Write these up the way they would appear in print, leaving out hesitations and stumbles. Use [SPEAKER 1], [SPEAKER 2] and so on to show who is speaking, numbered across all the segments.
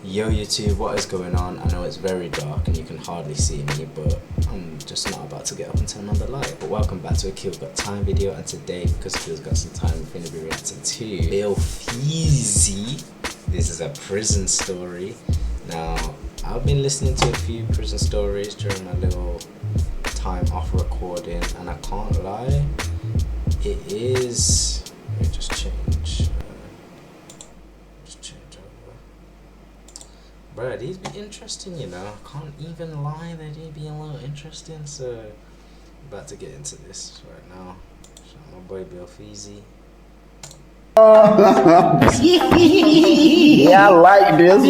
[SPEAKER 1] Yo YouTube, what is going on? I know it's very dark and you can hardly see me, but I'm just not about to get up and turn on the light. But welcome back to a Keelgottime video, and today, because Keel's got some time, we're going to be reacting to Bill Feezy. This is a prison story. Now, I've been listening to a few prison stories during my little time off recording, and I can't lie, it is... Let me just change. Bruh, these be interesting, you know. I can't even lie, they do be a little interesting. So, about to get into this right now. Shout out my boy Bill Feezy.
[SPEAKER 2] Yeah, I like this one.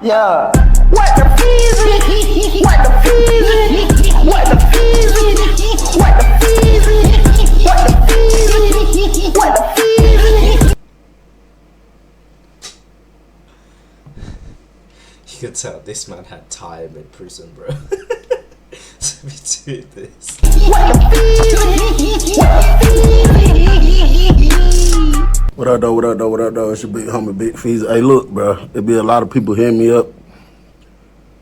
[SPEAKER 2] Yeah. What the Feezy? What the Feezy? What the Feezy? What the Feezy? What the Feezy? What the Feezy?
[SPEAKER 1] You could tell this man had time in prison, bro. To be doing this.
[SPEAKER 3] What up, though? What up, though? What up, though? It's your big homie, Big Feezy. Hey, look, bro. There be a lot of people hitting me up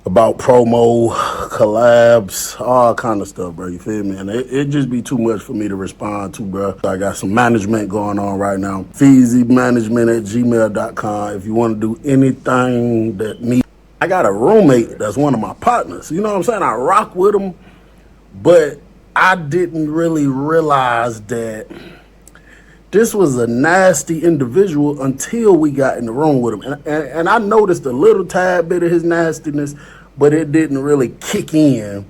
[SPEAKER 3] about promo, collabs, all kind of stuff, bro. You feel me? And it just be too much for me to respond to, bro. I got some management going on right now. FeezyManagement@gmail.com. If you want to do anything that needs. I got a roommate that's one of my partners. You know what I'm saying? I rock with him, but I didn't really realize that this was a nasty individual until we got in the room with him. And I noticed a little tad bit of his nastiness, but it didn't really kick in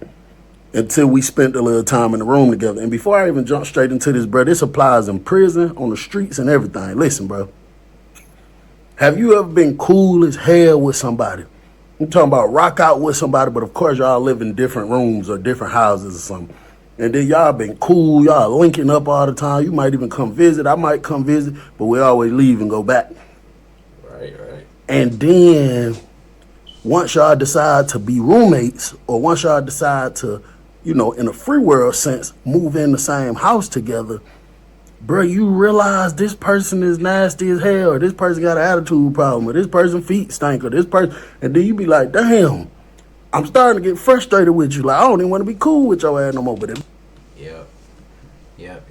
[SPEAKER 3] until we spent a little time in the room together. And before I even jump straight into this, bro, this applies in prison, on the streets, and everything. Listen, bro. Have you ever been cool as hell with somebody? I'm talking about rock out with somebody, but of course y'all live in different rooms or different houses or something. And then y'all been cool, y'all linking up all the time. You might even come visit, I might come visit, but we always leave and go back.
[SPEAKER 1] Right.
[SPEAKER 3] And then once y'all decide to be roommates, or once y'all decide to, you know, in a free world sense, move in the same house together, bro, you realize this person is nasty as hell, or this person got an attitude problem, or this person feet stink, or this person, and then you be like, damn, I'm starting to get frustrated with you. Like, I don't even want to be cool with your ass no more. But
[SPEAKER 1] Yep.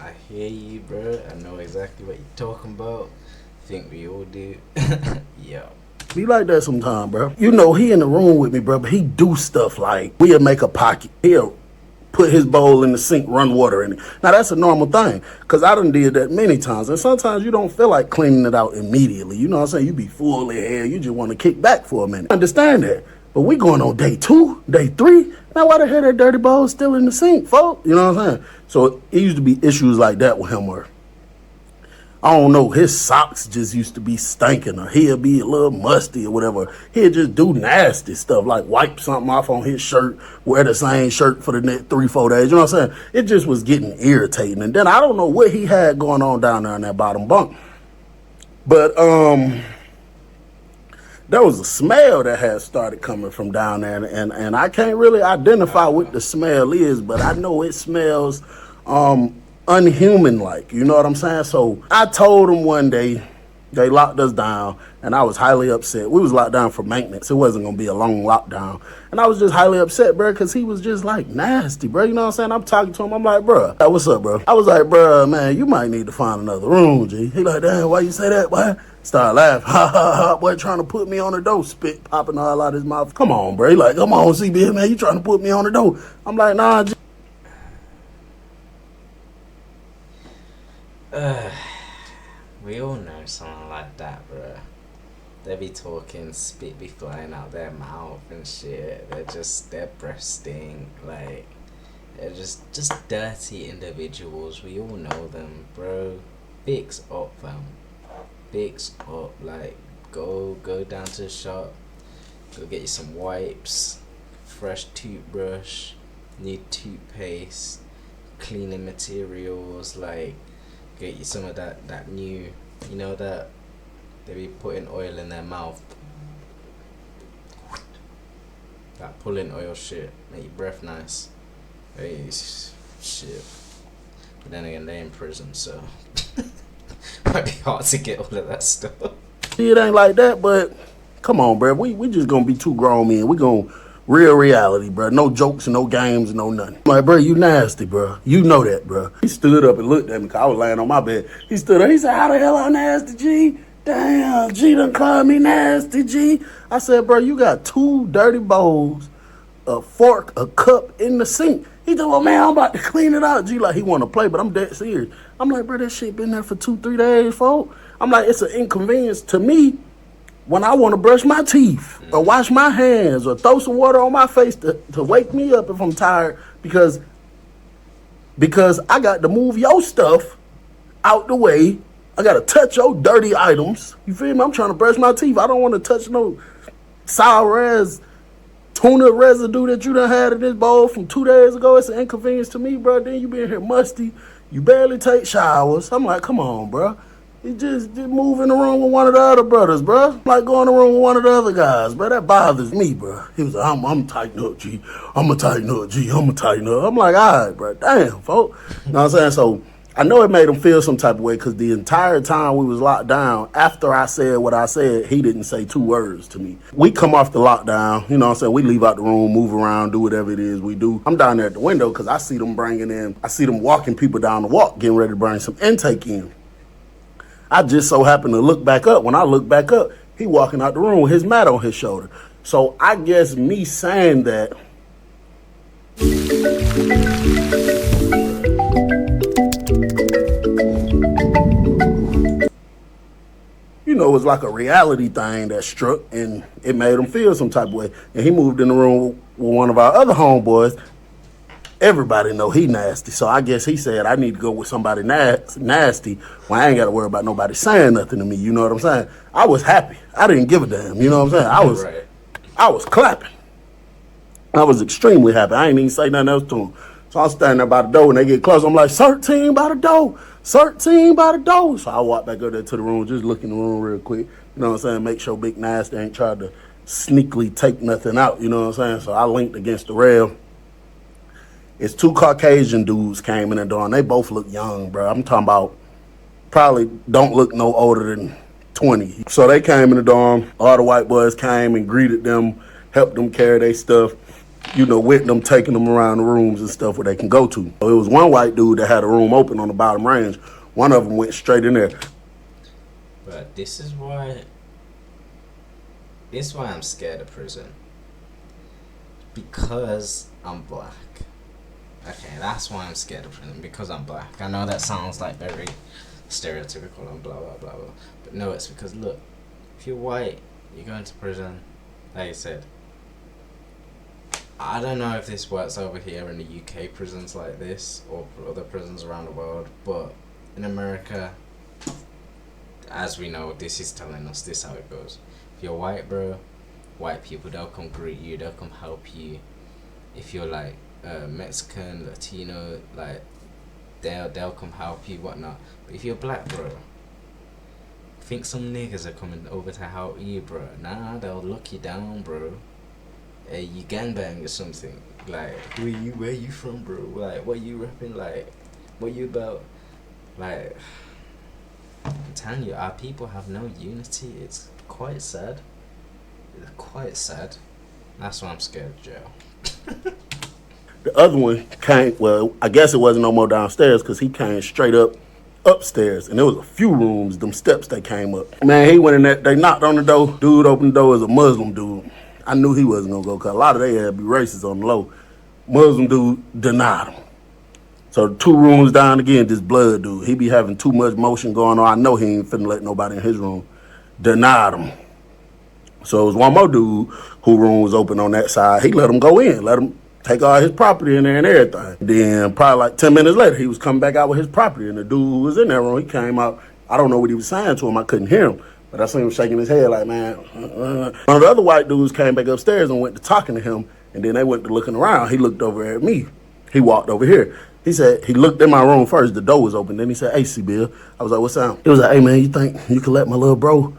[SPEAKER 1] I hear you, bro. I know exactly what you're talking about. Think we all do. Yep.
[SPEAKER 3] Be like that sometime, bro. You know, he in the room with me, bro, but he do stuff like, we'll make a pocket. He'll put his bowl in the sink, run water in it. Now, that's a normal thing, because I done did that many times. And sometimes you don't feel like cleaning it out immediately. You know what I'm saying? You be full of hair. You just want to kick back for a minute. I understand that. But we going on day 2, day 3. Now, why the hell that dirty bowl still in the sink, folks? You know what I'm saying? So it used to be issues like that with him where, I don't know, his socks just used to be stinking, or he'll be a little musty or whatever. He'll just do nasty stuff, like wipe something off on his shirt, wear the same shirt for the next 3-4 days. You know what I'm saying? It just was getting irritating. And then I don't know what he had going on down there in that bottom bunk. But there was a smell that had started coming from down there, and I can't really identify what the smell is, but I know it smells unhuman like, you know what I'm saying? So I told him one day, they locked us down, and I was highly upset. We was locked down for maintenance. It wasn't gonna be a long lockdown, and I was just highly upset, bro, because he was just like nasty, bro. You know what I'm saying? I'm talking to him, I'm like, bro, hey, what's up, bro? I was like, bro, man, you might need to find another room, G. He like, damn, why you say that, boy? Start laughing, ha ha ha, boy, trying to put me on the door, spit popping all out his mouth. Come on, bro. He like, come on, CB, man, you trying to put me on the door? I'm like, nah, G.
[SPEAKER 1] We all know someone like that, bro. They be talking, spit be flying out their mouth and shit. Their breath stink. Like, they're just dirty individuals. We all know them, bro. Fix up, fam. Fix up. Like, go down to the shop. Go get you some wipes, fresh toothbrush, new toothpaste, cleaning materials, like, get you some of that new, you know, that they be putting oil in their mouth, that pulling oil shit, make your breath nice. Hey, shit. But then again, they in prison, so might be hard to get all of that stuff.
[SPEAKER 3] It ain't like that, but come on, bro. We just gonna be two grown men. We gonna real reality, bro. No jokes, no games, no nothing. I'm like, bro, you nasty, bro. You know that, bro. He stood up and looked at me because I was laying on my bed. He stood up. He said, how the hell I'm nasty, G? Damn, G done called me nasty, G. I said, bro, you got two dirty bowls, a fork, a cup in the sink. He told me, man, I'm about to clean it out. G, like, he want to play, but I'm dead serious. I'm like, bro, that shit been there for 2-3 days, folks. I'm like, it's an inconvenience to me when I want to brush my teeth or wash my hands or throw some water on my face to wake me up if I'm tired because I got to move your stuff out the way. I got to touch your dirty items. You feel me? I'm trying to brush my teeth. I don't want to touch no sour ass tuna residue that you done had in this bowl from 2 days ago. It's an inconvenience to me, bro. Then you been here musty. You barely take showers. I'm like, come on, bro. You just move in the room with one of the other brothers, bro. Like go in the room with one of the other guys, bro. That bothers me, bro. He was like, I'm tighten up, G. I'm going to tighten up, G. I'm going to tighten up. I'm like, all right, bro. Damn, folks. You know what I'm saying? So I know it made him feel some type of way because the entire time we was locked down, after I said what I said, he didn't say 2 words to me. We come off the lockdown, you know what I'm saying? We leave out the room, move around, do whatever it is we do. I'm down there at the window because I see them walking people down the walk, getting ready to bring some intake in. I just so happened to look back up. When I look back up, he walking out the room with his mat on his shoulder. So I guess me saying that, you know, it was like a reality thing that struck and it made him feel some type of way. And he moved in the room with one of our other homeboys. Everybody know he nasty, so I guess he said I need to go with somebody nasty when I ain't got to worry about nobody saying nothing to me. You know what I'm saying? I was happy. I didn't give a damn. You know what I'm saying? I was clapping. I was extremely happy. I ain't even say nothing else to him. So I'm standing there by the door, and they get close. I'm like, "Cert team by the door. Cert team by the door." So I walk back up there to the room, just look in the room real quick. You know what I'm saying? Make sure Big Nasty ain't tried to sneakily take nothing out. You know what I'm saying? So I linked against the rail. It's 2 Caucasian dudes came in the door, and they both look young, bro. I'm talking about probably don't look no older than 20. So they came in the dorm. All the white boys came and greeted them, helped them carry their stuff, you know, with them, taking them around the rooms and stuff where they can go to. So it was one white dude that had a room open on the bottom range. One of them went straight in there.
[SPEAKER 1] But this is why I'm scared of prison. Because I'm black. Okay, that's why I'm scared of prison, because I'm black. I know that sounds like very stereotypical and blah, blah, blah, blah. But no, it's because, look, if you're white, you go into prison, like I said. I don't know if this works over here in the UK prisons like this, or other prisons around the world, but in America, as we know, this is telling us this how it goes. If you're white, bro, white people, they'll come greet you, they'll come help you. If you're like Mexican, Latino, like they'll come help you, whatnot. But if you're black, bro, think some niggas are coming over to help you, bro. Nah, they'll lock you down, bro. Hey, you gangbang or something. Like, who are you? Where you from, bro? Like, what you rapping? Like, what you about? Like, I'm telling you, our people have no unity. It's quite sad. It's quite sad. That's why I'm scared of jail.
[SPEAKER 3] The other one came, well, I guess it wasn't no more downstairs because he came straight up upstairs. And there was a few rooms, them steps they came up. Man, he went in there, they knocked on the door. Dude opened the door as a Muslim dude. I knew he wasn't going to go because a lot of they had be racist on the low. Muslim dude denied him. So 2 rooms down again, this blood dude. He be having too much motion going on. I know he ain't finna let nobody in his room. Denied him. So it was one more dude whose room was open on that side. He let him go in, let him take all his property in there and everything. Then probably like 10 minutes later, he was coming back out with his property. And the dude who was in that room, he came out. I don't know what he was saying to him. I couldn't hear him. But I seen him shaking his head like, man. One of the other white dudes came back upstairs and went to talking to him. And then they went to looking around. He looked over at me. He walked over here. He said, he looked in my room first. The door was open. Then he said, "Hey, C-Bill." I was like, "What's up?" He was like, "Hey, man, you think you can let my little bro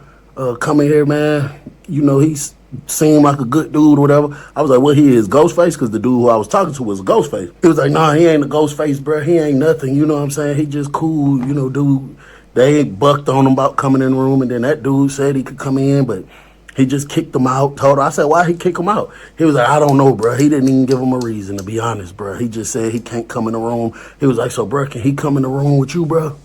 [SPEAKER 3] come in here, man? You know, he's seemed like a good dude or whatever." I was like, "What he is, Ghostface?" Because the dude who I was talking to was a Ghostface. He was like, "Nah, he ain't a Ghostface, bro. He ain't nothing. You know what I'm saying? He just cool, you know, dude. They bucked on him about coming in the room, and then that dude said he could come in, but he just kicked him out. Told her, I said, why he kick him out? He was like, I don't know, bro. He didn't even give him a reason, to be honest, bro. He just said he can't come in the room. He was like, so, bro, can he come in the room with you, bro?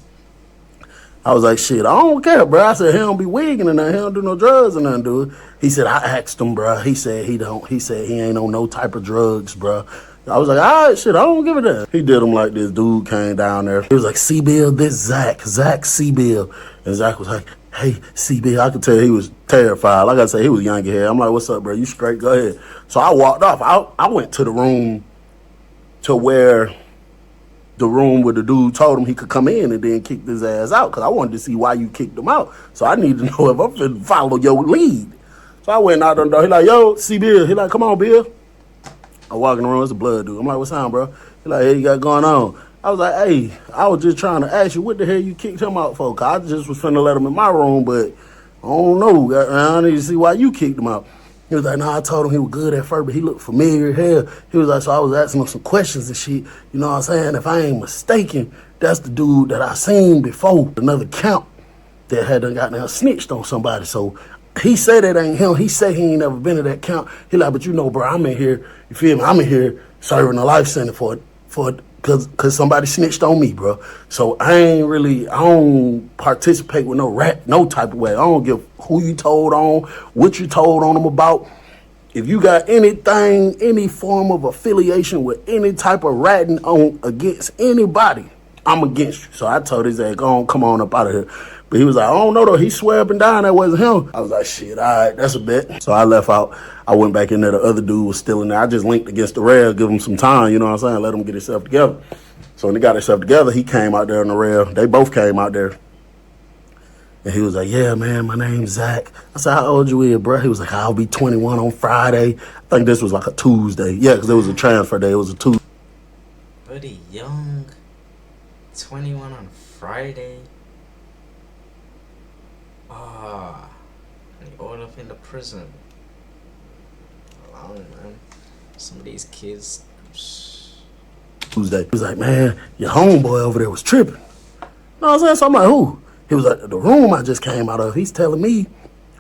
[SPEAKER 3] I was like, shit, I don't care, bro. I said, he don't be wigging and nothing. He don't do no drugs and nothing, dude. He said, I asked him, bro. He said he don't. He said he ain't on no type of drugs, bro. I was like, all right, shit, I don't give a damn. He did him like this. Dude came down there. He was like, C-Bill, this Zach C-Bill. And Zach was like, hey, C-Bill. I could tell he was terrified. Like I said, he was young here. I'm like, what's up, bro? You straight? Go ahead. So I walked off. I went to the room to where the room where the dude told him he could come in and then kick his ass out, because I wanted to see why you kicked him out. So I need to know if I'm finna follow your lead. So I went out the door. He like, yo, C-Bill. He like, come on, Bill. I walk in the room, it's a blood dude. I'm like, what's up, bro? He like, hey, you got going on? I was like, hey, I was just trying to ask you, what the hell you kicked him out for? Cause I just was finna let him in my room, but I don't know. I need to see why you kicked him out. He was like, nah, I told him he was good at first, but he looked familiar as hell. He was like, so I was asking him some questions and shit. You know what I'm saying? If I ain't mistaken, that's the dude that I seen before another count that had done gotten snitched on somebody. So he said it ain't him. He said he ain't never been to that count. He like, but you know, bro, I'm in here, you feel me? I'm in here serving a life sentence cause somebody snitched on me, bro. So I don't participate with no type of way. I don't give who you told on, what you told on them about. If you got anything, any form of affiliation with any type of ratting on against anybody, I'm against you. So I told his ass, go on, come on up out of here. But he was like, I don't know though. He swear up and down that wasn't him. I was like, shit, all right, that's a bet. So I left out. I went back in there. The other dude was still in there. I just linked against the rail, give him some time, you know what I'm saying? Let him get himself together. So when he got himself together, he came out there on the rail. They both came out there. And he was like, yeah, man, my name's Zach. I said, how old you is, bro? He was like, I'll be 21 on Friday. I think this was like a Tuesday. Yeah, because it was a transfer day. It was a Tuesday.
[SPEAKER 1] Buddy young. 21 on Friday. And all up in the prison. Long, man. Some of these kids.
[SPEAKER 3] Tuesday. He was like, man, your homeboy over there was tripping. You know what I'm saying? So I'm like, who? He was like, the room I just came out of. He's telling me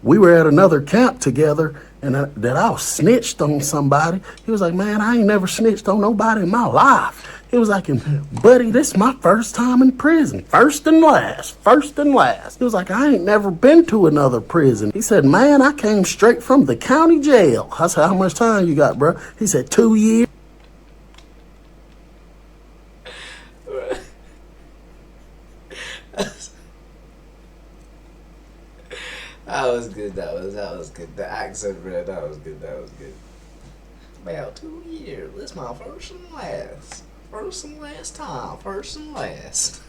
[SPEAKER 3] we were at another camp together and that I was snitched on somebody. He was like, man, I ain't never snitched on nobody in my life. He was like, buddy, this is my first time in prison. First and last. He was like, I ain't never been to another prison. He said, man, I came straight from the county jail. I said, how much time you got, bro? He said, 2 years.
[SPEAKER 1] That was good. That was good. The accent, bro. That was good. About 2 years. This my first and last. First and last time. First and last.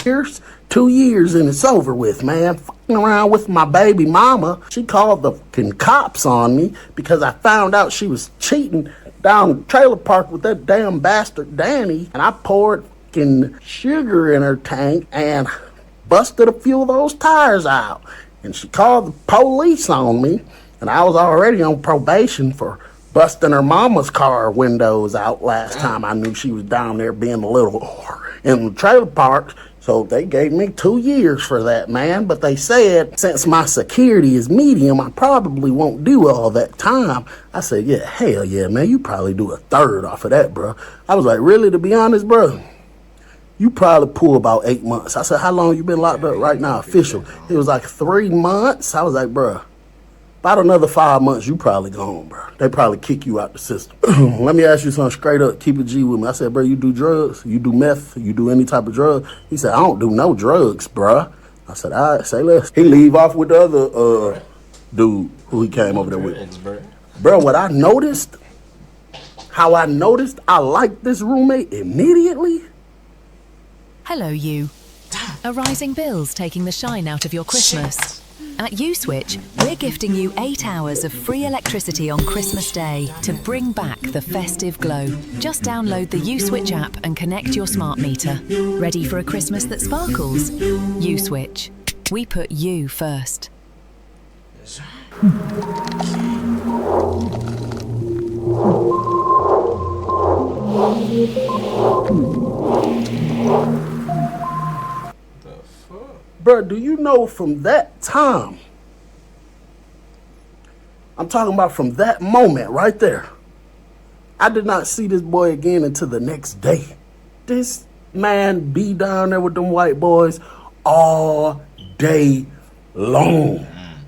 [SPEAKER 3] Here's 2 years and it's over with, man. Fucking around with my baby mama. She called the fucking cops on me because I found out she was cheating down the trailer park with that damn bastard Danny. And I poured fucking sugar in her tank and busted a few of those tires out. And she called the police on me. And I was already on probation for busting her mama's car windows out last time I knew she was down there being a little whore in the trailer park. So they gave me 2 years for that, man. But they said, since my security is medium, I probably won't do all that time. I said, yeah, hell yeah, man. You probably do a third off of that, bro. I was like, really, to be honest, bro? You probably pull about 8 months. I said, how long you been locked up right now, official? It was like 3 months. I was like, bro, about another 5 months, you probably gone, bro. They probably kick you out the system. Let me ask you something straight up. Keep it G with me. I said, bro, you do drugs? You do meth? You do any type of drug? He said, I don't do no drugs, bro. I said, all right, say less. He leave off with the other dude who he came over there with. Bro, what I noticed, how I noticed I liked this roommate immediately.
[SPEAKER 4] Hello, you. Are rising bills taking the shine out of your Christmas? At USwitch, we're gifting you 8 hours of free electricity on Christmas Day to bring back the festive glow. Just download the USwitch app and connect your smart meter. Ready for a Christmas that sparkles? USwitch. We put you first.
[SPEAKER 1] The
[SPEAKER 3] Bro, do you know from that time, I'm talking about from that moment right there, I did not see this boy again until the next day. This man be down there with them white boys all day long.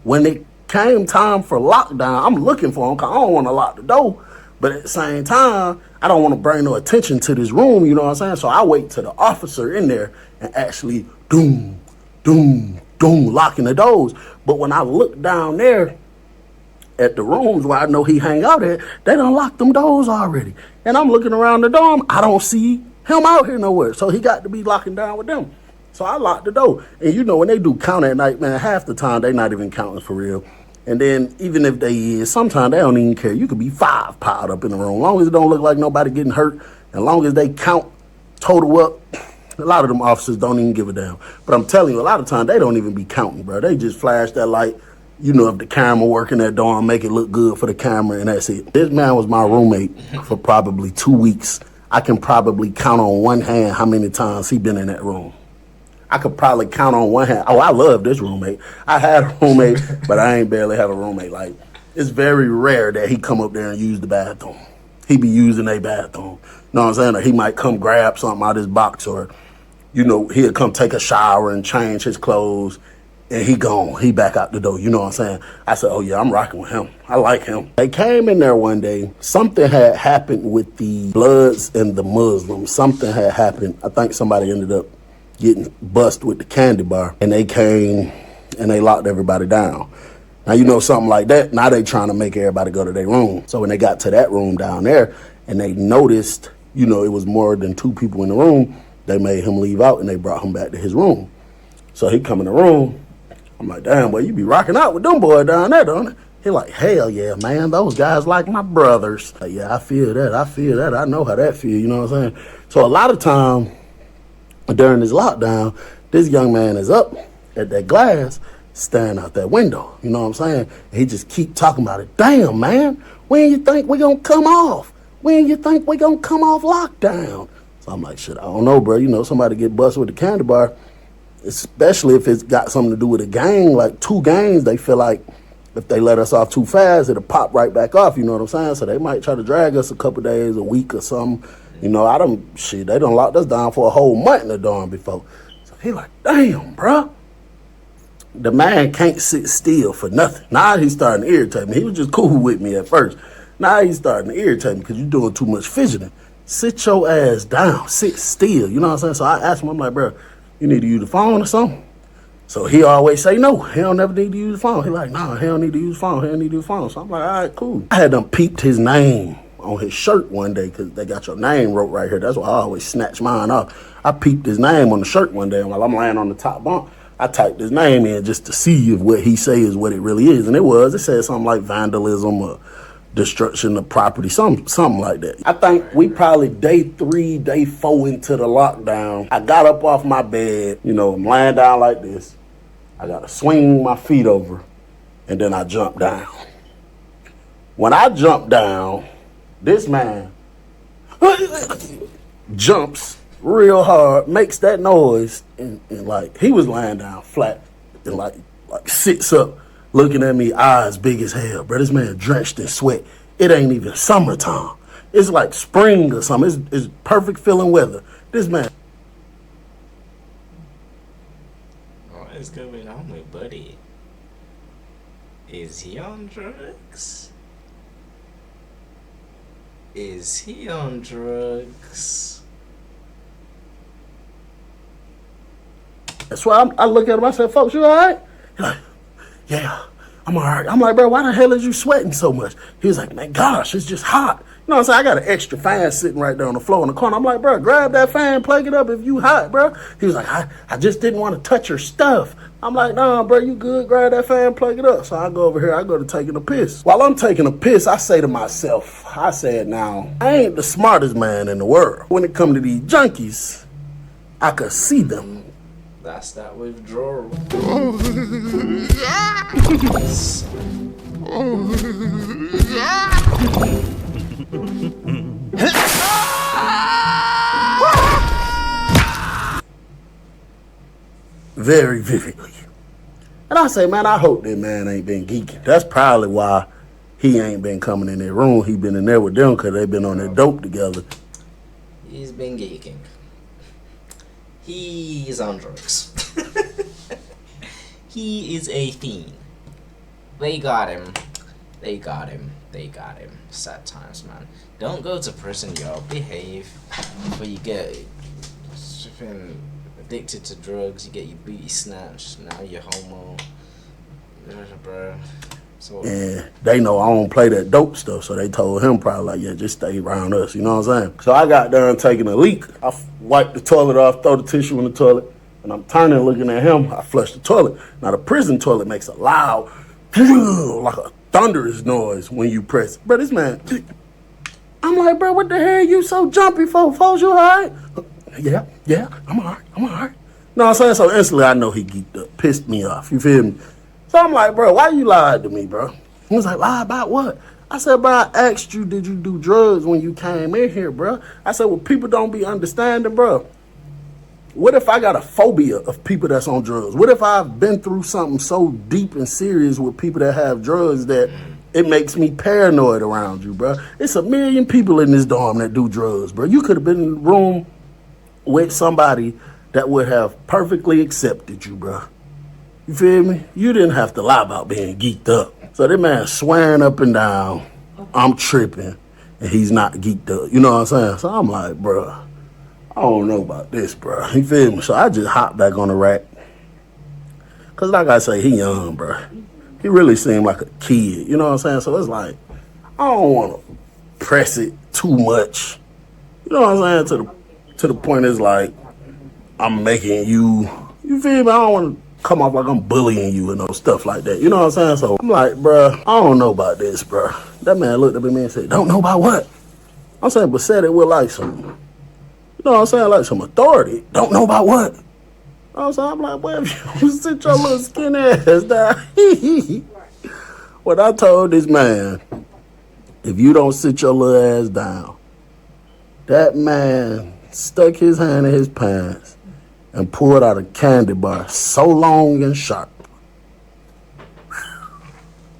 [SPEAKER 3] When it came time for lockdown, I'm looking for him because I don't want to lock the door. But at the same time, I don't want to bring no attention to this room, you know what I'm saying? So I wait till the officer in there and actually doom, locking the doors. But when I look down there at the rooms where I know he hang out at, they done locked them doors already. And I'm looking around the dorm, I don't see him out here nowhere. So he got to be locking down with them. So I locked the door. And you know, when they do count at night, man, half the time they not even counting for real. And then even if they is, sometimes they don't even care. You could be 5 piled up in the room. As long as it don't look like nobody getting hurt, as long as they count total up, a lot of them officers don't even give a damn. But I'm telling you, a lot of times they don't even be counting, bro. They just flash that light. You know, if the camera working that dorm, make it look good for the camera, and that's it. This man was my roommate for probably 2 weeks. I can probably count on one hand how many times he been in that room. I could probably count on one hand. Oh, I love this roommate. I had a roommate, but I ain't barely have a roommate. Like, it's very rare that he come up there and use the bathroom. He be using a bathroom. You know what I'm saying? Or he might come grab something out of his box, or, you know, he'll come take a shower and change his clothes, and he gone. He back out the door. You know what I'm saying? I said, oh, yeah, I'm rocking with him. I like him. They came in there one day. Something had happened with the Bloods and the Muslims. Something had happened. I think somebody ended up getting bust with the candy bar, and they came and they locked everybody down. Now, you know, something like that, now they trying to make everybody go to their room. So when they got to that room down there and they noticed, you know, it was more than 2 people in the room, they made him leave out and they brought him back to his room. So he come in the room. I'm like, damn, boy, you be rocking out with them boys down there, don't it? He like, hell yeah, man, those guys like my brothers. Like, yeah, I feel that. I know how that feel, you know what I'm saying? So a lot of time during this lockdown, this young man is up at that glass staring out that window. You know what I'm saying? And he just keep talking about it. Damn, man, when you think we gonna come off? When you think we gonna come off lockdown? So I'm like, shit, I don't know, bro. You know, somebody get busted with a candy bar, especially if it's got something to do with a gang, like 2 gangs, they feel like if they let us off too fast, it'll pop right back off, you know what I'm saying? So they might try to drag us a couple days, a week or something. You know, they done locked us down for a whole month in the dorm before. So he like, damn, bro. The man can't sit still for nothing. Now he's starting to irritate me. He was just cool with me at first. Now he's starting to irritate me because you're doing too much fidgeting. Sit your ass down. Sit still. You know what I'm saying? So I asked him, I'm like, bro, you need to use the phone or something? So he always say no. He don't never need to use the phone. He like, nah, he don't need to use the phone. He don't need to use the phone. So I'm like, all right, cool. I had them peeped his name on his shirt one day because they got your name wrote right here. That's why I always snatch mine off. I peeped his name on the shirt one day, and while I'm laying on the top bunk, I typed his name in just to see if what he say is what it really is. And it said something like vandalism or destruction of property, something like that. I think we probably day 3, day 4 into the lockdown. I got up off my bed, you know, I'm laying down like this. I got to swing my feet over, and then I jump down. When I jump down, this man jumps real hard, makes that noise, and like he was lying down flat and like sits up looking at me, eyes big as hell, bro. This man drenched in sweat. It ain't even summertime. It's like spring or something. It's perfect feeling weather. This man.
[SPEAKER 1] What is going on with Buddy? Is he on drugs? Is he on drugs?
[SPEAKER 3] That's why I look at him, I said, folks, you all right? He's like, yeah, I'm all right. I'm like, bro, why the hell is you sweating so much? He was like, man, gosh, it's just hot. You know what I'm saying? I got an extra fan sitting right there on the floor in the corner. I'm like, bro, grab that fan, plug it up if you hot, bro. He was like, I just didn't want to touch your stuff. I'm like, nah, bro, you good? Grab that fan, plug it up. So I go over here, I go to taking a piss. While I'm taking a piss, I say to myself, I said, now, I ain't the smartest man in the world. When it come to these junkies, I could see them.
[SPEAKER 1] That's that withdrawal.
[SPEAKER 3] very vividly. And I say, man, I hope that man ain't been geeking. That's probably why he ain't been coming in their room. He been in there with them because they been on that dope together.
[SPEAKER 1] He's been geeking. He's on drugs. He is a fiend. They got him. They got him. They got him. Sad times, man. Don't go to prison, yo. Behave. Before you get addicted to drugs, you get your booty snatched. Now you're homo. Bruh. So,
[SPEAKER 3] and they know I don't play that dope stuff, so they told him probably like, yeah, just stay around us, you know what I'm saying? So I got done taking a leak. I wiped the toilet off, throw the tissue in the toilet, and I'm turning looking at him. I flush the toilet. Now the prison toilet makes a loud, like a thunderous noise when you press it. Bro, this man, I'm like, bro, what the hell you so jumpy for? Folks, you all right? Yeah, I'm all right. You know what I'm saying? So instantly I know he geeked up, pissed me off, you feel me? So I'm like, bro, why you lied to me, bro? He was like, lie about what? I said, bro, I asked you, did you do drugs when you came in here, bro? I said, well, people don't be understanding, bro. What if I got a phobia of people that's on drugs? What if I've been through something so deep and serious with people that have drugs that it makes me paranoid around you, bro? It's 1 million people in this dorm that do drugs, bro. You could have been in the room with somebody that would have perfectly accepted you, bro. You feel me? You didn't have to lie about being geeked up. So that man swearing up and down, I'm tripping, and he's not geeked up. You know what I'm saying? So I'm like, bro, I don't know about this, bro. You feel me? So I just hopped back on the rack. Because like I say, he young, bro. He really seemed like a kid. You know what I'm saying? So it's like, I don't want to press it too much. You know what I'm saying? To the point it's like, I'm making you feel me? I don't want to come off like I'm bullying you and no stuff like that. You know what I'm saying? So I'm like, bruh, I don't know about this, bruh. That man looked up at me and said, don't know about what? I'm saying, but said it with like some, you know what I'm saying, like some authority. Don't know about what? You know what I'm saying? I'm like, well, if you sit your little skinny ass down. What I told this man, if you don't sit your little ass down, that man stuck his hand in his pants and pulled out a candy bar so long and sharp.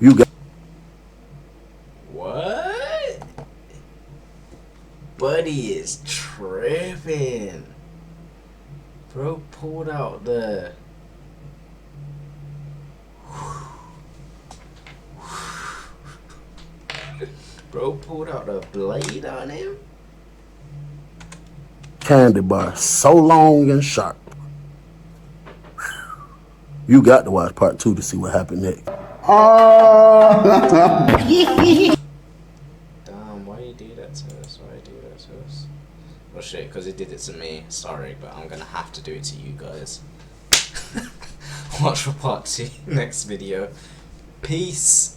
[SPEAKER 3] You got
[SPEAKER 1] what? Buddy is tripping. Bro pulled out the blade on him.
[SPEAKER 3] Candy bar so long and sharp. You got to watch part 2 to see what happened next.
[SPEAKER 1] Damn, why you do that to us? Well, shit, because he did it to me. Sorry, but I'm gonna have to do it to you guys. Watch for part 2 next video. Peace.